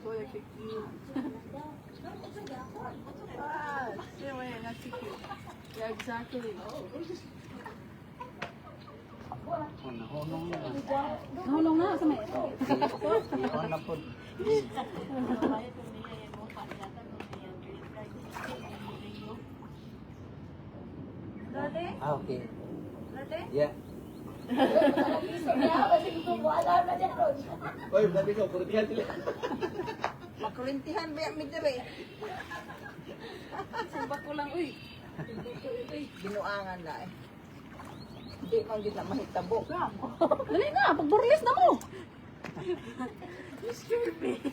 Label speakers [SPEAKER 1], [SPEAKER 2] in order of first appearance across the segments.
[SPEAKER 1] so like cute. Ah, yeah, wait, not too cute. Yeah, exactly.
[SPEAKER 2] Nahulong na sa may.
[SPEAKER 3] Ah, okay. Yeah. Oy, sabi ko, kurtihan sila.
[SPEAKER 1] Makurintihan ba yung midere? Samba ko lang, uy. Binuangan na eh. Hindi man din na mahitabo.
[SPEAKER 2] Dali na, pagburles na mo.
[SPEAKER 1] You scared me.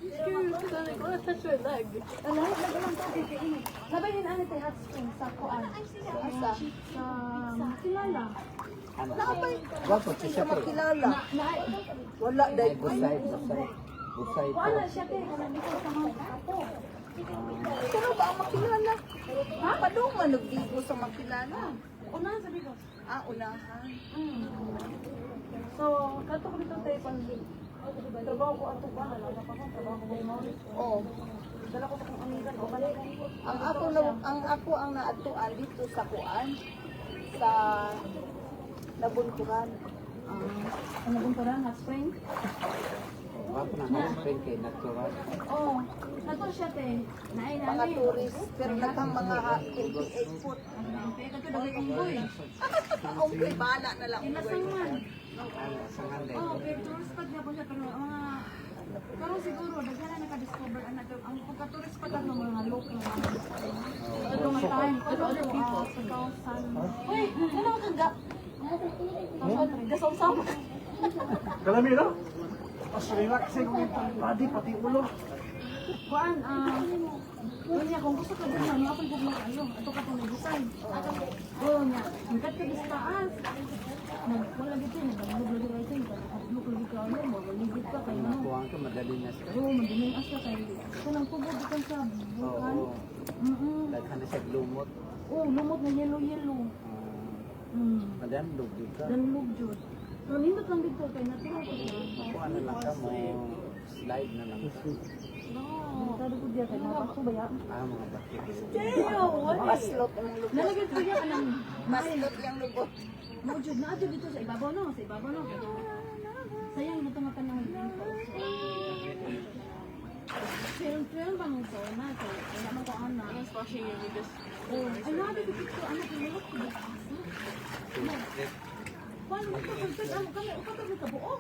[SPEAKER 1] You scared me. So like, oh, touch my leg.
[SPEAKER 2] Ano, nagalang to kay kainit. Sabayin ani tay hot spring sa kuan. Sa kilala.
[SPEAKER 3] Ano?
[SPEAKER 1] Nakapay.
[SPEAKER 3] Wapo,
[SPEAKER 1] Hindi
[SPEAKER 3] siya
[SPEAKER 1] ka
[SPEAKER 3] po.
[SPEAKER 1] makilala.
[SPEAKER 2] Na
[SPEAKER 1] Wala,
[SPEAKER 3] Ay,
[SPEAKER 1] dahil.
[SPEAKER 3] busay, busay. Busay po.
[SPEAKER 2] kuan na siya kay kana dito sa mga ato.
[SPEAKER 1] Sino ba ang makilala? Ha? Padong manugdigo sa makilala.
[SPEAKER 2] Una sabi ko.
[SPEAKER 1] Ah, unahan.
[SPEAKER 2] So, kato ko dito tay pan trabaho ko ato ba na pa ko trabaho ko mo.
[SPEAKER 1] Oh.
[SPEAKER 2] Dala ko sa kong amigan o balik.
[SPEAKER 1] Ang ako ang naatuan dito sa kuan sa Nabunturan.
[SPEAKER 2] Ano bang parang hot spring?
[SPEAKER 3] Wapo na hot spring kay natural.
[SPEAKER 2] Oh, nato siya te. Naay na
[SPEAKER 1] Mga tourist, pero nakang mga 28 foot.
[SPEAKER 2] Kaya kato dagay unggoy.
[SPEAKER 1] Ang bala na lang.
[SPEAKER 2] Inasang man.
[SPEAKER 3] Sa nganda.
[SPEAKER 2] Oh, pero tourist spot niya po siya pero mga pero siguro daghan na naka-discover anak ang pagka-tourist spot ng mga local na. Ito mga time, ito other people sa Kausan. Uy, ano ka ga? Gasol sama.
[SPEAKER 4] Kalami na? Mas relaxing kung yung body, pati ulo.
[SPEAKER 2] Kuan, niya kung gusto ka din na, mapal ko lang ano, ato ka itong design. Oo niya, hanggat ka sa taas. Wala dito, nagulog lagi kayo sa'yo, nagulog lagi ka ano, maligid ka kayo ano.
[SPEAKER 3] Nakuha ka, madali na siya.
[SPEAKER 2] Oo, madaling asa kayo. Kanang tubod ka sa bukan.
[SPEAKER 3] Oo. Daghan na siya glumot.
[SPEAKER 2] Oo, lumot na yellow.
[SPEAKER 3] Madam, lugod ka.
[SPEAKER 2] Danlog jud. So, nindot lang dito kay natural ko siya.
[SPEAKER 3] Nakuha na lang ka mo. Slide na lang ka.
[SPEAKER 2] No, tado ko diya kay mabato ba ya?
[SPEAKER 3] Ah, mga bakit.
[SPEAKER 1] Maslot ang lubot.
[SPEAKER 2] Nalagyan ko diya kanang
[SPEAKER 1] Maslot yung lubot.
[SPEAKER 2] mo jud na jud dito sa ibabaw no, sa ibabaw no. Sayang mo tong kanang dito. Film bang ito na to? Wala man ko ana.
[SPEAKER 1] Ang splashing yung biggest.
[SPEAKER 2] Oh, ay na dito dito anak ko look ko. Paano mo to pagtas ano kami o kami ka buo?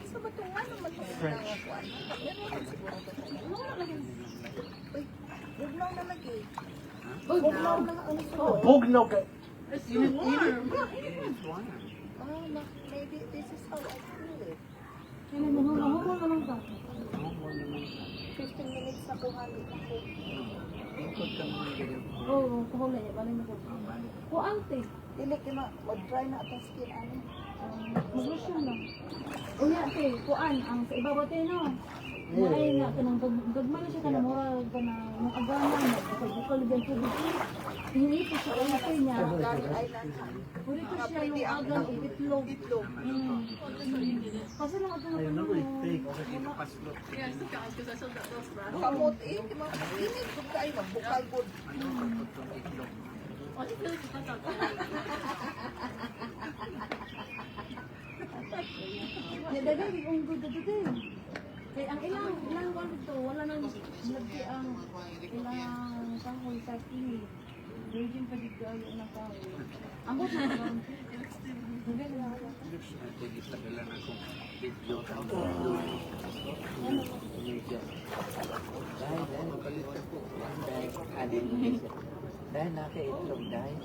[SPEAKER 1] Sa batungan naman ito ang kuan. Yan naman siguro ito.
[SPEAKER 2] Wala lagi.
[SPEAKER 1] Uy, bugnaw na lagi.
[SPEAKER 2] Bugnaw na ano so.
[SPEAKER 4] Bugnaw ka.
[SPEAKER 1] It's warm.
[SPEAKER 3] It's warm.
[SPEAKER 1] Oh, maybe this is how I feel it.
[SPEAKER 2] Kaya mo na lang ka.
[SPEAKER 1] 15 minutes na kuhalo ako.
[SPEAKER 3] Ikot ka mga ganyan.
[SPEAKER 2] Oo, kuhula niya balik na ko. Ko ante.
[SPEAKER 1] Dili kina mag-dry na atong skin ani.
[SPEAKER 2] Mag-lotion lang. Unya te, kuan ang sa ibabaw te no. Nay na kanang gagman na siya kanang mura kanang mga agaman na bukal diyan tubig. Hindi po siya ang ate niya.
[SPEAKER 1] Gary Island.
[SPEAKER 2] Puri ko siya yung agang itlog.
[SPEAKER 1] Itlog.
[SPEAKER 2] Kasi lang ato na
[SPEAKER 4] Ayun na ko eh. Take.
[SPEAKER 1] Yes, because I saw that those bra. Kamot eh, di ba? Init ko kayo magbukal po.
[SPEAKER 2] Oh, di ko kita ta. Ya dagay ang good dito. Kay ang ilang kwan dito wala nang lagi ang ilang kahoy sa kini. Virgin pa dito yung nakahoy. Ang good na.
[SPEAKER 3] Sige, padala na akong video. Dahil, mapalit ka po. Dahil, alin mo siya. Dahil naka-itlog, dahil.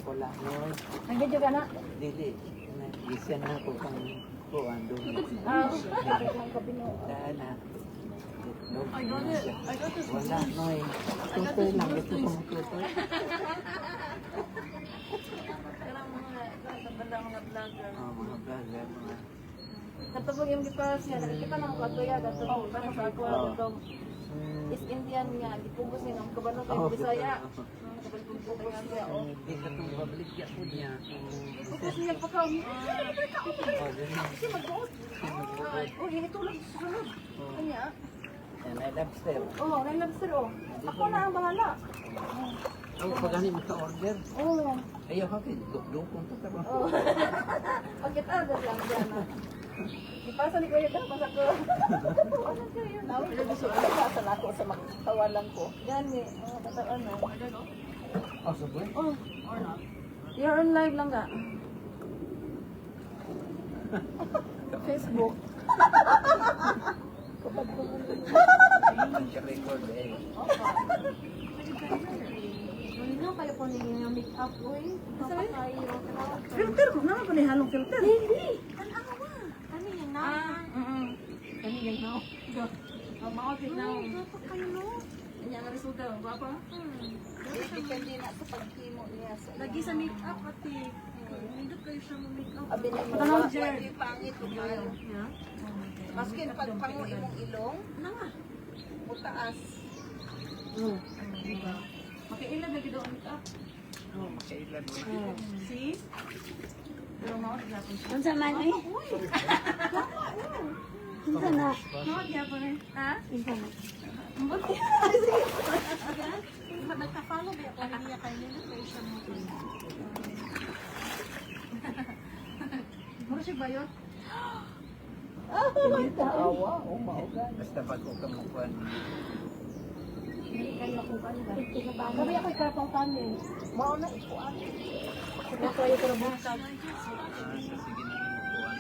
[SPEAKER 3] Wala mo.
[SPEAKER 2] Nagidyo ka na?
[SPEAKER 3] Dili. Gisyan na ko kang kuhan doon. Dahil na.
[SPEAKER 1] I got it. I got this.
[SPEAKER 3] Wala, noy. Tutoy lang. Gusto ko magtutoy.
[SPEAKER 1] Kailangan mga bandang mga vlogger.
[SPEAKER 3] Mga vlogger, mga...
[SPEAKER 2] Katubog yung gipas niya, nakikita na mo katuya, katubog pa sa ako, katubog. Is Indian nga, gipugos niya ng kabalo kay Bisaya.
[SPEAKER 3] Hindi ka itong babalik niya po niya.
[SPEAKER 2] Focus niya pa ka.
[SPEAKER 3] Oh, ganun.
[SPEAKER 2] Kasi mag-uot. Oh, hinitulog sa sunod. Kanya.
[SPEAKER 3] Yan, ay lobster.
[SPEAKER 2] Oh, may lobster oh. Ako na ang bahala.
[SPEAKER 3] Ang pagani maka-order.
[SPEAKER 2] Oh.
[SPEAKER 3] Ayaw ka, dukong to ka ba?
[SPEAKER 2] Oh. Bakit agad lang dyan ah. Ipasa ni Kuya Dama sa ko. Ano kayo? Nawin ko gusto ko sa ako sa makawalan ko. Yan eh. Kataan na.
[SPEAKER 3] Oh, sabay?
[SPEAKER 2] Oh. Or not. You're on live lang ka. Facebook.
[SPEAKER 3] Nag-record eh.
[SPEAKER 1] Ano kayo po niya make-up, uy? Baka kayo.
[SPEAKER 2] Filter ko naman pa ni halong filter.
[SPEAKER 1] Hindi! Ano ba? Kani yan na?
[SPEAKER 2] Kani yan na.
[SPEAKER 1] Ang mga tignan. Dapat kayo, no?
[SPEAKER 2] Kanya nga resulta. Bapa?
[SPEAKER 1] Depende na sa pagkimo niya.
[SPEAKER 2] Lagi sa make-up ati.
[SPEAKER 1] Hindi kayo siya mag-make-up.
[SPEAKER 5] Abi na mo,
[SPEAKER 2] Tanong,
[SPEAKER 5] wag
[SPEAKER 2] Jer.
[SPEAKER 5] di pangit umal. Maskin pag pango imong ilong,
[SPEAKER 1] Ano nga?
[SPEAKER 5] mutaas.
[SPEAKER 2] Makiilan na gito ang make-up.
[SPEAKER 3] Oh, makailan mo.
[SPEAKER 2] See? Pero mao gyapon siya.
[SPEAKER 1] Unsa man eh? Unsa na?
[SPEAKER 2] Mao gyapon eh. Ha?
[SPEAKER 1] Unsa na?
[SPEAKER 2] Nagka-follow ba ako niya kayo na kayo siya mo. Mura siya ba yun?
[SPEAKER 5] Awa, oh maugan.
[SPEAKER 3] Basta pag ko kamukuan.
[SPEAKER 1] Gabi ako karpang kami.
[SPEAKER 5] Mao na ikuan.
[SPEAKER 1] Kaya kayo ko na
[SPEAKER 3] Sa sige na inukuan.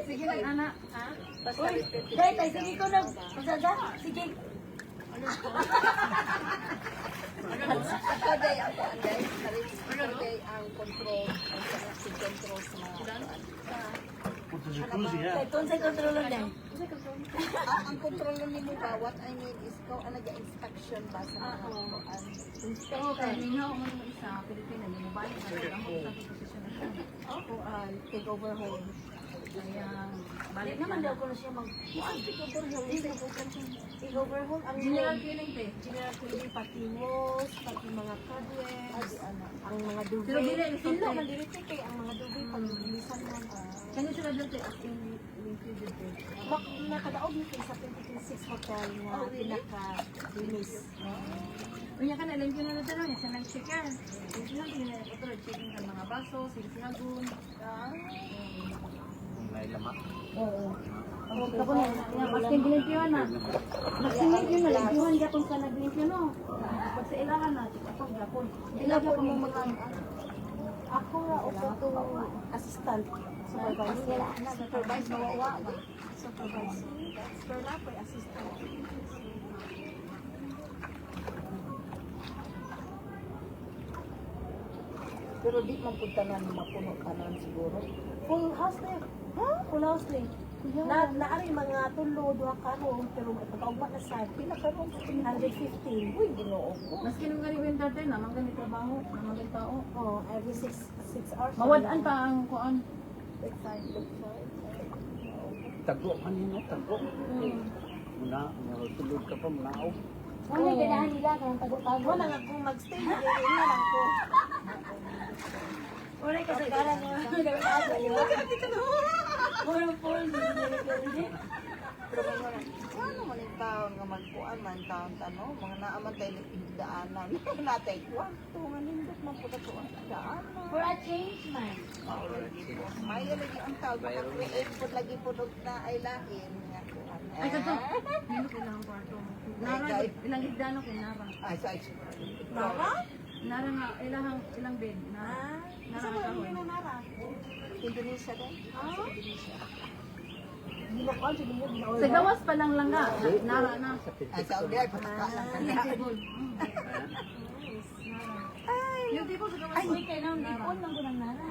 [SPEAKER 2] Sige lang, anak. Ha?
[SPEAKER 5] Basta repeat.
[SPEAKER 1] Dahil tayo, sige ko na. Pasada. Sige.
[SPEAKER 5] Ikaw day ang kuan day, ikaw day ang control, ang si control sa mga kuan.
[SPEAKER 4] Punta sa cruise yan.
[SPEAKER 1] Kaya tuon sa kontrol lang din.
[SPEAKER 5] Ang control ni mo bawat I mean is ikaw ang nag-inspection ba sa mga kuan.
[SPEAKER 2] Oo, kaya ninyo mo yung isa, Pilipina, yung mobile na lang ako sa posisyon na siya.
[SPEAKER 1] Ako, take over home.
[SPEAKER 2] Kaya,
[SPEAKER 1] Balik
[SPEAKER 2] balik
[SPEAKER 1] naman
[SPEAKER 2] naman.
[SPEAKER 1] daw ko na siya mag... Take over home. Take over home. Ang
[SPEAKER 2] General cleaning te.
[SPEAKER 1] General cleaning, pati moss, pati mga cadwebs, ang mga
[SPEAKER 2] Pero
[SPEAKER 1] dubay.
[SPEAKER 2] dili,
[SPEAKER 1] Hindi man dirite kay ang mga dubay pag bilisan mo.
[SPEAKER 2] Kanya sila dyan te, as in, included te.
[SPEAKER 1] Nakadaog ni sa 2026 hotel nga pinaka-linis.
[SPEAKER 2] Unya ka na, alam ko na na dalawa, sa night checker. Yung sinagin na ito, checking ka mga baso, sinagun.
[SPEAKER 3] May lamak.
[SPEAKER 1] Oo.
[SPEAKER 2] Kapag na, maskin gilimpyo na. Maskin yun na, limpyohan ka kung sa naglimpyo no. Pag sa ilahan na, ako gapon.
[SPEAKER 1] Ilaga ko mo mga... Ako nga upo itong assistant. Supervisor. Supervisor. Mawawa. Supervisor. Pero na po assistant.
[SPEAKER 5] Pero di man pud tanan mapuno tanan siguro.
[SPEAKER 1] Full house na yun. Ha? Full house na yun. Naari mga tulo, duha ka room, pero may pagkaubat na sa
[SPEAKER 5] Pila ka ron?
[SPEAKER 1] 115.
[SPEAKER 5] Uy, Ginoo ko.
[SPEAKER 2] Maskin yung ganito yung dati, namang ganito trabaho, namang ganito tao.
[SPEAKER 1] Oh, every 6 hours.
[SPEAKER 2] Mawadaan pa ang kuan.
[SPEAKER 5] Big side, big side.
[SPEAKER 3] Tago man yun, tago. Muna, tulog ka pa, muna.
[SPEAKER 1] Ano yung ganahan nila kung tago-tago? Wala nga kung mag-stay, hindi na lang ko. Wala yung kasagaran niya. Puro hindi.
[SPEAKER 5] Pero mga ano man yung taon nga magkuan man taon tano, mga naaman tayo nagpindaanan. Natay kwarto, nga nindot man po na to ang daanan.
[SPEAKER 1] For a change man.
[SPEAKER 5] May lagi ang tawag, maka-create po lagi po na ay lain. Nga kuan.
[SPEAKER 2] Ay, kato. Hindi ko ilang kwarto. Nara, ilang higdano ko, nara.
[SPEAKER 5] Ay, sa
[SPEAKER 1] Nara?
[SPEAKER 2] Nara nga, ilang bed. Nara.
[SPEAKER 1] Isa mo
[SPEAKER 2] kahoy.
[SPEAKER 1] yung Nara?
[SPEAKER 5] Indonesia din.
[SPEAKER 1] Ginakon sa dumo.
[SPEAKER 2] Sa gawas pa lang nga. Nara na.
[SPEAKER 5] Ay, Saudi ay patakalan ka na.
[SPEAKER 2] Table. Yung tipo sa gawas.
[SPEAKER 1] Uy, kaya nang ipon lang ko ng Nara.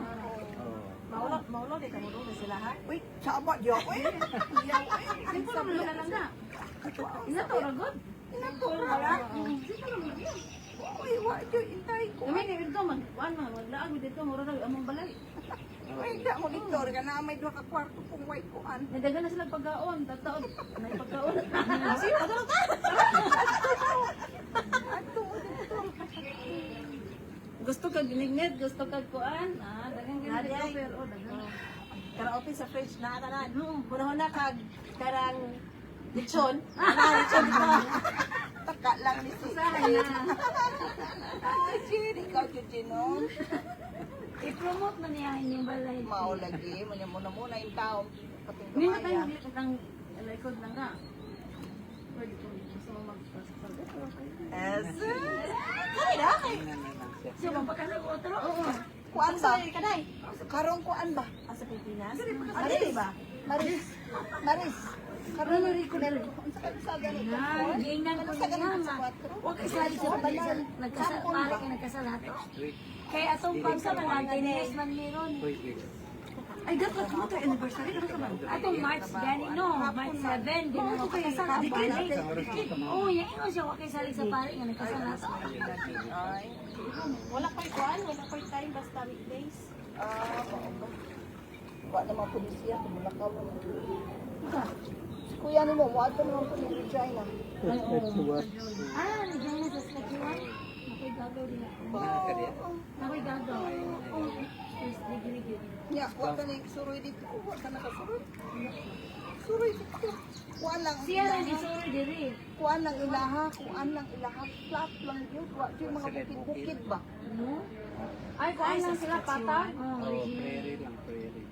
[SPEAKER 1] Maulaw, di ka mo doon sila ha?
[SPEAKER 5] Uy, sabot yo. Uy, yaw.
[SPEAKER 2] Simple naman na lang nga. Ina to, ragod.
[SPEAKER 5] Inato ra.
[SPEAKER 2] Simple naman yan.
[SPEAKER 5] Uy, wa yo intay ko.
[SPEAKER 2] Kami ni Virgo, maglaag dito, mura na among balay.
[SPEAKER 5] Uy, da mo dito ka na may duha ka kwarto kung way kuan.
[SPEAKER 2] Nadaga na sila pagkaon, tataon. May pagkaon.
[SPEAKER 5] Ano
[SPEAKER 2] Gusto kag ginignit, gusto kag kuan. Dagang
[SPEAKER 1] Naday.
[SPEAKER 2] ginit pero dagang.
[SPEAKER 1] Kara open sa fridge na tanan. Muna na kag karang lechon. Lechon dito.
[SPEAKER 5] Taka lang ni si
[SPEAKER 2] Usahay na.
[SPEAKER 5] Ay, Jin, ikaw Jin, no?
[SPEAKER 2] I-promote man niya inyong balay.
[SPEAKER 5] Mao lagi, muna yung taon. Kating
[SPEAKER 2] Hindi mo tayo
[SPEAKER 5] kamaya.
[SPEAKER 2] maglikod ng likod lang ka. Pwede kung gusto mo magpasal.
[SPEAKER 5] Yes.
[SPEAKER 1] Kani na kay.
[SPEAKER 2] Siya magpakasal ko otro. Oo.
[SPEAKER 5] Kuan ba?
[SPEAKER 1] Kanay.
[SPEAKER 5] Karong kuan ba?
[SPEAKER 1] Asa Pilipinas?
[SPEAKER 5] Maris ba? Maris. Maris. Karong ko na rin. Sa ganito.
[SPEAKER 2] Gingnan ko
[SPEAKER 5] Sa ganito
[SPEAKER 2] niya
[SPEAKER 5] sa
[SPEAKER 2] ma.
[SPEAKER 5] 4.
[SPEAKER 2] Huwag kasali sa pagkasal. Nagkasal. Pare ka nagkasal ato. Kaya atong pagsa man Antinez man meron. Ay, dapat mo ito anniversary ka sa man. Atong March gani no, March 7 din mo kasal sa pare. Oh, yan ino siya wa kay salig sa pare nga nagkasal ato.
[SPEAKER 5] Ay.
[SPEAKER 1] Wala ko'y kuan, wala ko'y time basta weekdays.
[SPEAKER 5] Mao ba? Wa naman pulisya, tumulakaw naman. Kuya ni mo, wa ito naman po ni Regina.
[SPEAKER 2] Nandiyan na sa Saskatchewan. Ako'y gagaw din ako. Ako'y gagaw. First degree din.
[SPEAKER 5] Ya, wa ka ni suroy dito. Wa ka nakasuroy. Suroy dito. Kuan lang.
[SPEAKER 2] Siya lang di sorry diri.
[SPEAKER 5] Kuan lang ilaha, kuan lang ilaha. Flat lang yun. Wa yung mga bukid-bukid ba?
[SPEAKER 2] Ano? Ay, kuan lang sila pata.
[SPEAKER 3] Oh, prairie lang, prairie.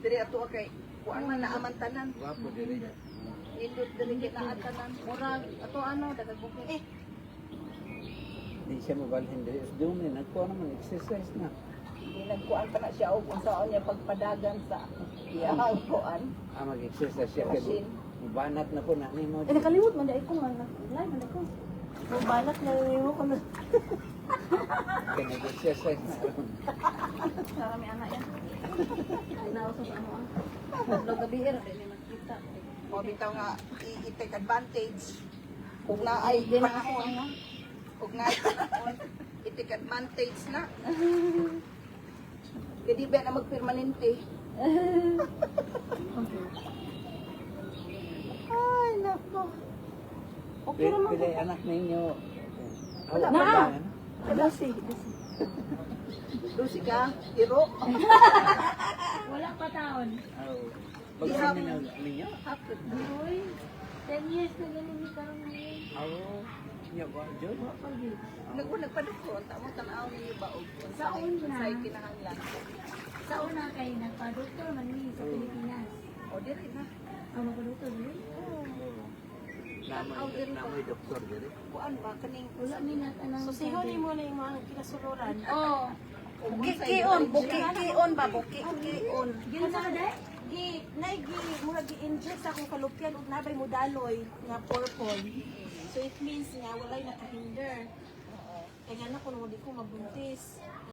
[SPEAKER 5] Diri ato kay kuan man naaman tanan.
[SPEAKER 3] Wapo diri.
[SPEAKER 5] Nindot diri kinaan tanan. Murag ato ano dagang bukid.
[SPEAKER 3] Di siya mabalhin diri. Doon na, nagkuha naman, exercise na.
[SPEAKER 5] Nagkuan pa na siya og unsaon niya pagpadagan sa iyang kuan.
[SPEAKER 3] Mag-exercise siya. Kaya
[SPEAKER 5] Machine.
[SPEAKER 3] banat na po na ni mo.
[SPEAKER 2] Nakalimot man dai ko man. Live man ko.
[SPEAKER 1] Kung balat na mo ko na.
[SPEAKER 3] Kaya nag-exercise na.
[SPEAKER 2] Marami anak yan. Nausos ano ah. Lo gabi era din nakita.
[SPEAKER 5] O bitaw nga i-take advantage. Kung naay
[SPEAKER 2] Di na ako ano.
[SPEAKER 5] kung naay panahon, i-take advantage na. Kaya di ba na magpermanente? Ay, nako. Okay naman.
[SPEAKER 3] Pila anak ninyo.
[SPEAKER 5] Wala
[SPEAKER 3] pa
[SPEAKER 2] na.
[SPEAKER 3] ba?
[SPEAKER 2] Dasi.
[SPEAKER 5] Lucy ka, hero.
[SPEAKER 2] Wala pa taon.
[SPEAKER 3] Oh. Pag-amin na ninyo?
[SPEAKER 2] Uy. 10 years na ganun ni karon ngayon.
[SPEAKER 3] Oo. Niya ba, Jod?
[SPEAKER 5] Nagpadako, ang tamo tanaw niyo ba og
[SPEAKER 2] Saon na.
[SPEAKER 5] sa kinahanglan.
[SPEAKER 2] Sa una kay nagpa-doktor man ni sa Pilipinas.
[SPEAKER 5] O diri na.
[SPEAKER 2] Ang magpa-doktor din.
[SPEAKER 3] Namoy doktor diri.
[SPEAKER 5] Kuan ba kaning
[SPEAKER 2] Wala mi na tanang.
[SPEAKER 1] So sihon mo na yung mga kinasururan.
[SPEAKER 2] Oh.
[SPEAKER 5] Bukikion, bukikion ba, bukikion.
[SPEAKER 2] Gino sa kada?
[SPEAKER 1] Naigi mura gi-inject sa akong kalupyan ug nabay mo daloy nga purple. So it means nga walay nakahinder. Kaya nga na kuno di ko mabuntis.